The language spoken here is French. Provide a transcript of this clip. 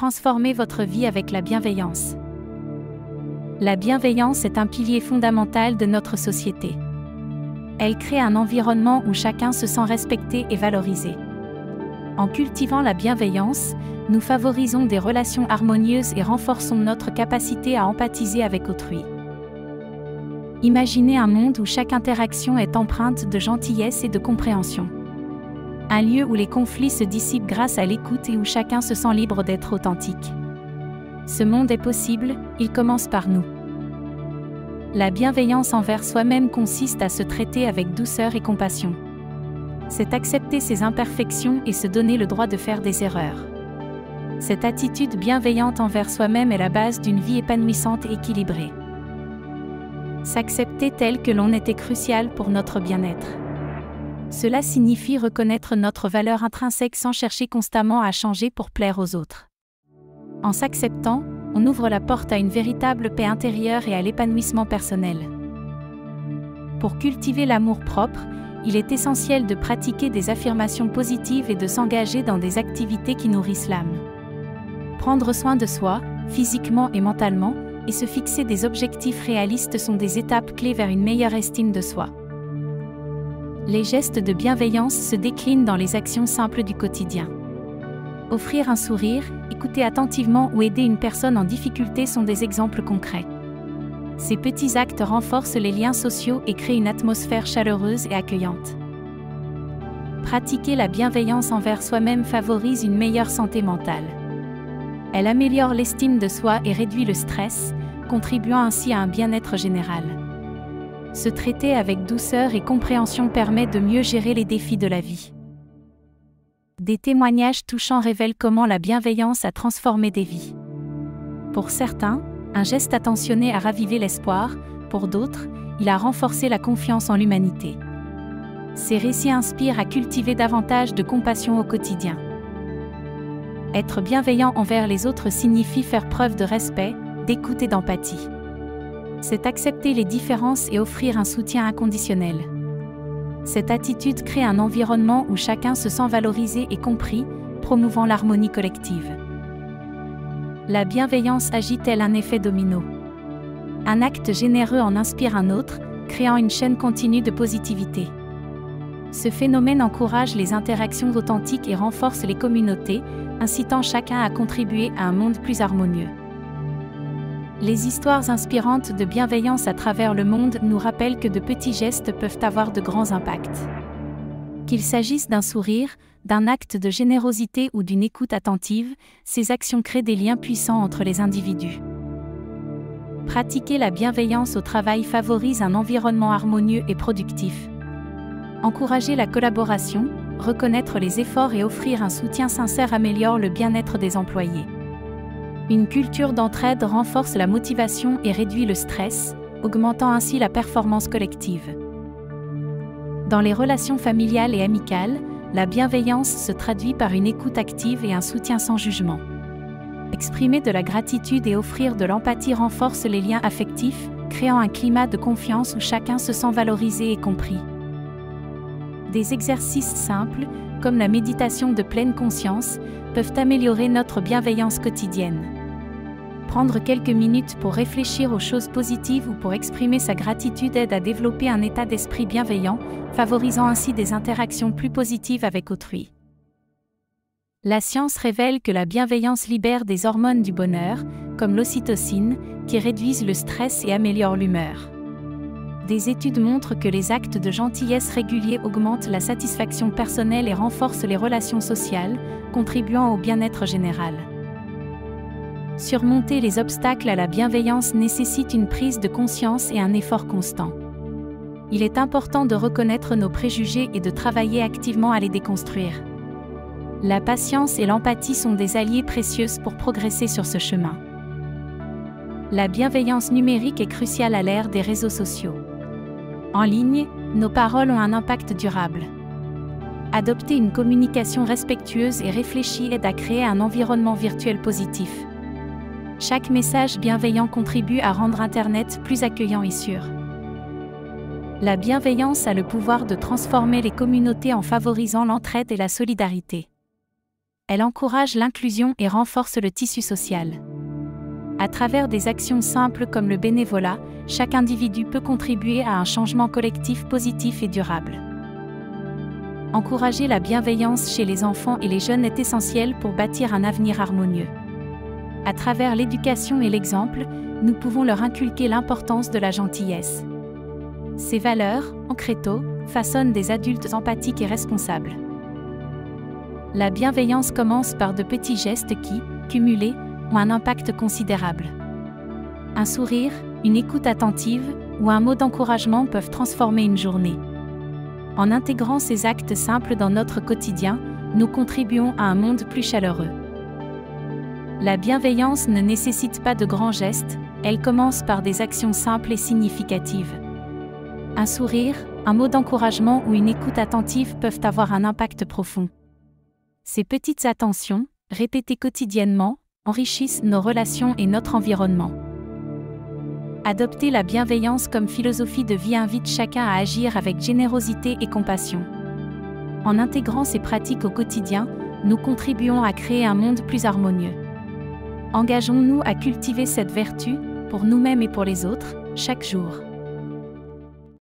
Transformez votre vie avec la bienveillance. La bienveillance est un pilier fondamental de notre société. Elle crée un environnement où chacun se sent respecté et valorisé. En cultivant la bienveillance, nous favorisons des relations harmonieuses et renforçons notre capacité à empathiser avec autrui. Imaginez un monde où chaque interaction est empreinte de gentillesse et de compréhension. Un lieu où les conflits se dissipent grâce à l'écoute et où chacun se sent libre d'être authentique. Ce monde est possible, il commence par nous. La bienveillance envers soi-même consiste à se traiter avec douceur et compassion. C'est accepter ses imperfections et se donner le droit de faire des erreurs. Cette attitude bienveillante envers soi-même est la base d'une vie épanouissante et équilibrée. S'accepter tel que l'on est crucial pour notre bien-être. Cela signifie reconnaître notre valeur intrinsèque sans chercher constamment à changer pour plaire aux autres. En s'acceptant, on ouvre la porte à une véritable paix intérieure et à l'épanouissement personnel. Pour cultiver l'amour-propre, il est essentiel de pratiquer des affirmations positives et de s'engager dans des activités qui nourrissent l'âme. Prendre soin de soi, physiquement et mentalement, et se fixer des objectifs réalistes sont des étapes clés vers une meilleure estime de soi. Les gestes de bienveillance se déclinent dans les actions simples du quotidien. Offrir un sourire, écouter attentivement ou aider une personne en difficulté sont des exemples concrets. Ces petits actes renforcent les liens sociaux et créent une atmosphère chaleureuse et accueillante. Pratiquer la bienveillance envers soi-même favorise une meilleure santé mentale. Elle améliore l'estime de soi et réduit le stress, contribuant ainsi à un bien-être général. Se traiter avec douceur et compréhension permet de mieux gérer les défis de la vie. Des témoignages touchants révèlent comment la bienveillance a transformé des vies. Pour certains, un geste attentionné a ravivé l'espoir, pour d'autres, il a renforcé la confiance en l'humanité. Ces récits inspirent à cultiver davantage de compassion au quotidien. Être bienveillant envers les autres signifie faire preuve de respect, d'écoute et d'empathie. C'est accepter les différences et offrir un soutien inconditionnel. Cette attitude crée un environnement où chacun se sent valorisé et compris, promouvant l'harmonie collective. La bienveillance agit tel un effet domino. Un acte généreux en inspire un autre, créant une chaîne continue de positivité. Ce phénomène encourage les interactions authentiques et renforce les communautés, incitant chacun à contribuer à un monde plus harmonieux. Les histoires inspirantes de bienveillance à travers le monde nous rappellent que de petits gestes peuvent avoir de grands impacts. Qu'il s'agisse d'un sourire, d'un acte de générosité ou d'une écoute attentive, ces actions créent des liens puissants entre les individus. Pratiquer la bienveillance au travail favorise un environnement harmonieux et productif. Encourager la collaboration, reconnaître les efforts et offrir un soutien sincère améliore le bien-être des employés. Une culture d'entraide renforce la motivation et réduit le stress, augmentant ainsi la performance collective. Dans les relations familiales et amicales, la bienveillance se traduit par une écoute active et un soutien sans jugement. Exprimer de la gratitude et offrir de l'empathie renforce les liens affectifs, créant un climat de confiance où chacun se sent valorisé et compris. Des exercices simples, comme la méditation de pleine conscience, peuvent améliorer notre bienveillance quotidienne. Prendre quelques minutes pour réfléchir aux choses positives ou pour exprimer sa gratitude aide à développer un état d'esprit bienveillant, favorisant ainsi des interactions plus positives avec autrui. La science révèle que la bienveillance libère des hormones du bonheur, comme l'ocytocine, qui réduisent le stress et améliorent l'humeur. Des études montrent que les actes de gentillesse réguliers augmentent la satisfaction personnelle et renforcent les relations sociales, contribuant au bien-être général. Surmonter les obstacles à la bienveillance nécessite une prise de conscience et un effort constant. Il est important de reconnaître nos préjugés et de travailler activement à les déconstruire. La patience et l'empathie sont des alliés précieux pour progresser sur ce chemin. La bienveillance numérique est cruciale à l'ère des réseaux sociaux. En ligne, nos paroles ont un impact durable. Adopter une communication respectueuse et réfléchie aide à créer un environnement virtuel positif. Chaque message bienveillant contribue à rendre Internet plus accueillant et sûr. La bienveillance a le pouvoir de transformer les communautés en favorisant l'entraide et la solidarité. Elle encourage l'inclusion et renforce le tissu social. À travers des actions simples comme le bénévolat, chaque individu peut contribuer à un changement collectif positif et durable. Encourager la bienveillance chez les enfants et les jeunes est essentiel pour bâtir un avenir harmonieux. À travers l'éducation et l'exemple, nous pouvons leur inculquer l'importance de la gentillesse. Ces valeurs, ancrées tôt, façonnent des adultes empathiques et responsables. La bienveillance commence par de petits gestes qui, cumulés, ont un impact considérable. Un sourire, une écoute attentive ou un mot d'encouragement peuvent transformer une journée. En intégrant ces actes simples dans notre quotidien, nous contribuons à un monde plus chaleureux. La bienveillance ne nécessite pas de grands gestes, elle commence par des actions simples et significatives. Un sourire, un mot d'encouragement ou une écoute attentive peuvent avoir un impact profond. Ces petites attentions, répétées quotidiennement, enrichissent nos relations et notre environnement. Adopter la bienveillance comme philosophie de vie invite chacun à agir avec générosité et compassion. En intégrant ces pratiques au quotidien, nous contribuons à créer un monde plus harmonieux. Engageons-nous à cultiver cette vertu, pour nous-mêmes et pour les autres, chaque jour.